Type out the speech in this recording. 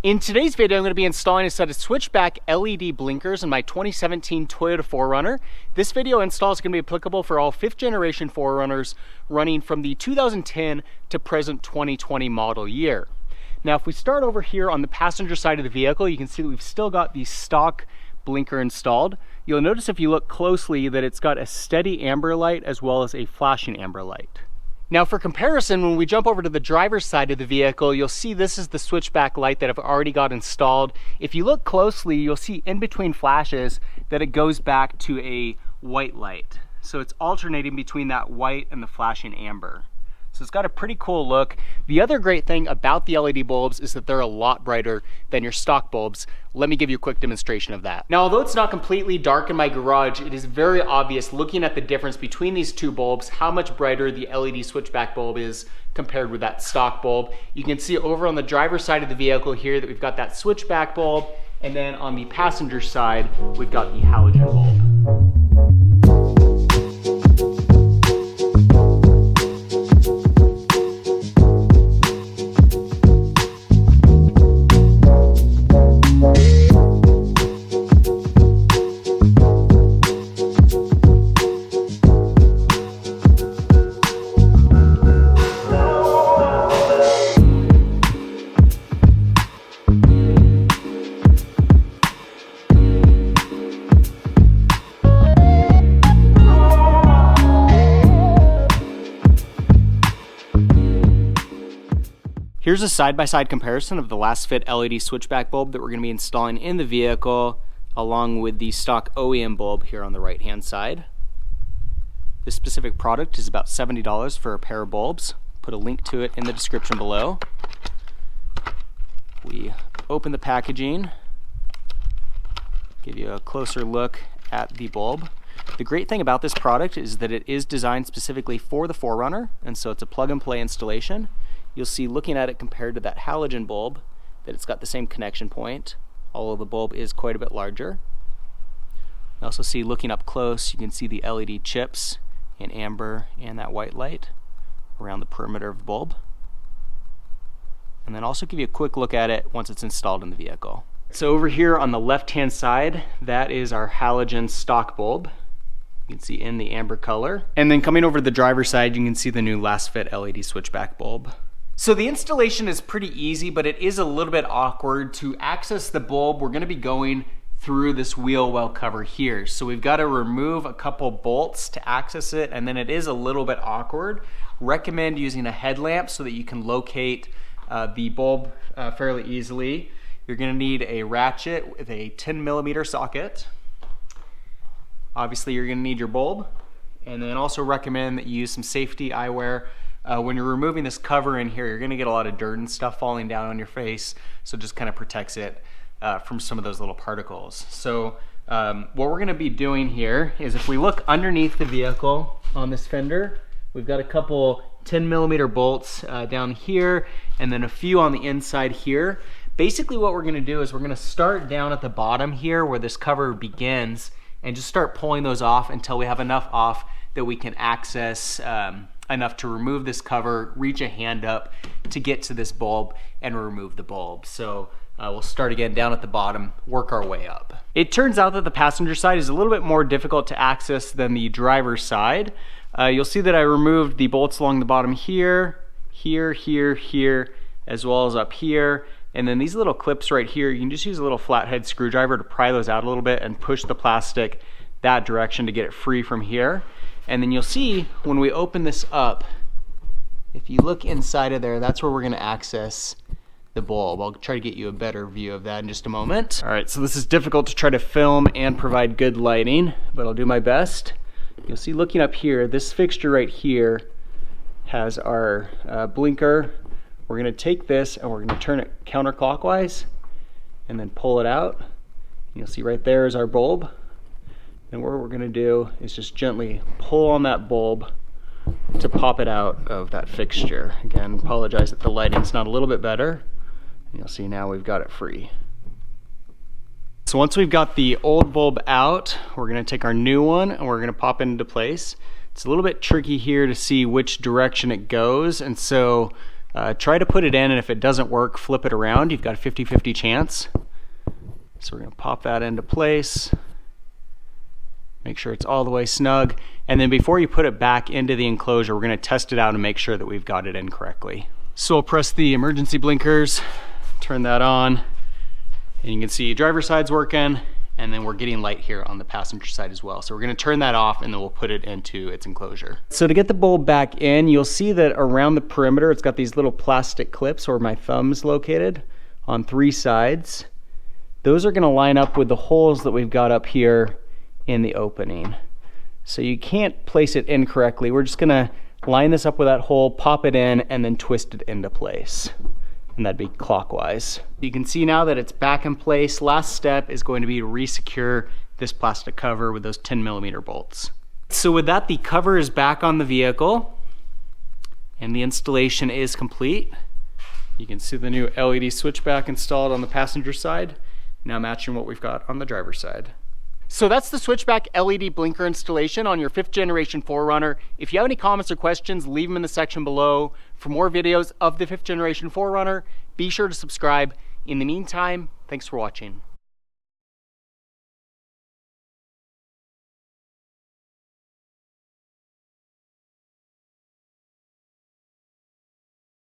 In today's video, I'm going to be installing a set of switchback LED blinkers in my 2017 Toyota 4Runner. This video install is going to be applicable for all 5th generation 4Runners running from the 2010 to present 2020 model year. Now, if we start over here on the passenger side of the vehicle, you can see that we've still got the stock blinker installed. You'll notice if you look closely that it's got a steady amber light as well as a flashing amber light. Now for comparison, when we jump over to the driver's side of the vehicle, you'll see this is the switchback light that I've already got installed. If you look closely, you'll see in between flashes that it goes back to a white light. So it's alternating between that white and the flashing amber. So it's got a pretty cool look. The other great thing about the LED bulbs is that they're a lot brighter than your stock bulbs. Let me give you a quick demonstration of that. Now, although it's not completely dark in my garage, it is very obvious looking at the difference between these two bulbs, how much brighter the LED switchback bulb is compared with that stock bulb. You can see over on the driver's side of the vehicle here that we've got that switchback bulb, and then on the passenger side, we've got the halogen bulb. Here's a side-by-side comparison of the LASFIT LED switchback bulb that we're going to be installing in the vehicle, along with the stock OEM bulb here on the right-hand side. This specific product is about $70 for a pair of bulbs. Put a link to it in the description below. We open the packaging, give you a closer look at the bulb. The great thing about this product is that it is designed specifically for the 4Runner, and so it's a plug-and-play installation. You'll see, looking at it compared to that halogen bulb, that it's got the same connection point, although the bulb is quite a bit larger. You also see, looking up close, you can see the LED chips in amber and that white light around the perimeter of the bulb. And then also give you a quick look at it once it's installed in the vehicle. So over here on the left-hand side, that is our halogen stock bulb. You can see in the amber color. And then coming over to the driver's side, you can see the new LASFIT LED switchback bulb. So the installation is pretty easy, but it is a little bit awkward. To access the bulb, we're going to be going through this wheel well cover here. So we've got to remove a couple bolts to access it, and then it is a little bit awkward. Recommend using a headlamp so that you can locate the bulb fairly easily. You're going to need a ratchet with a 10mm socket. Obviously, you're going to need your bulb, and then also recommend that you use some safety eyewear. When you're removing this cover in here, you're going to get a lot of dirt and stuff falling down on your face, so it just kind of protects it from some of those little particles. So what we're going to be doing here is, if we look underneath the vehicle on this fender, we've got a couple 10mm bolts down here, and then a few on the inside here. Basically what we're going to do is we're going to start down at the bottom here where this cover begins, and just start pulling those off until we have enough off that we can access enough to remove this cover, reach a hand up to get to this bulb and remove the bulb. So we'll start again down at the bottom, work our way up. It turns out that the passenger side is a little bit more difficult to access than the driver's side. You'll see that I removed the bolts along the bottom here, here, as well as up here. And then these little clips right here, you can just use a little flathead screwdriver to pry those out a little bit and push the plastic that direction to get it free from here. And then you'll see when we open this up, if you look inside of there, that's where we're going to access the bulb. I'll try to get you a better view of that in just a moment. All right, so this is difficult to try to film and provide good lighting, but I'll do my best. You'll see, looking up here, this fixture right here has our blinker. We're going to take this and we're going to turn it counterclockwise and then pull it out. You'll see right there is our bulb. And what we're going to do is just gently pull on that bulb to pop it out of that fixture. Again, apologize that the lighting's not a little bit better. And you'll see now we've got it free. So once we've got the old bulb out, we're going to take our new one and we're going to pop it into place. It's a little bit tricky here to see which direction it goes, and so Try to put it in, and if it doesn't work, flip it around. You've got a 50-50 chance. So we're going to pop that into place. Make sure it's all the way snug. And then before you put it back into the enclosure, we're going to test it out and make sure that we've got it in correctly. So we'll press the emergency blinkers, turn that on, and you can see driver's side's working, and then we're getting light here on the passenger side as well. So we're going to turn that off, and then we'll put it into its enclosure. So to get the bulb back in, you'll see that around the perimeter, it's got these little plastic clips where my thumb's located on 3 sides. Those are going to line up with the holes that we've got up here in the opening. So you can't place it incorrectly. We're just going to line this up with that hole, pop it in, and then twist it into place. And that'd be clockwise. You can see now that it's back in place. Last step is going to be to re-secure this plastic cover with those 10mm bolts. So with that, the cover is back on the vehicle and the installation is complete. You can see the new LED switchback installed on the passenger side, now matching what we've got on the driver's side. So that's the switchback LED blinker installation on your 5th generation 4Runner. If you have any comments or questions, leave them in the section below. For more videos of the 5th generation 4Runner, be sure to subscribe. In the meantime, thanks for watching.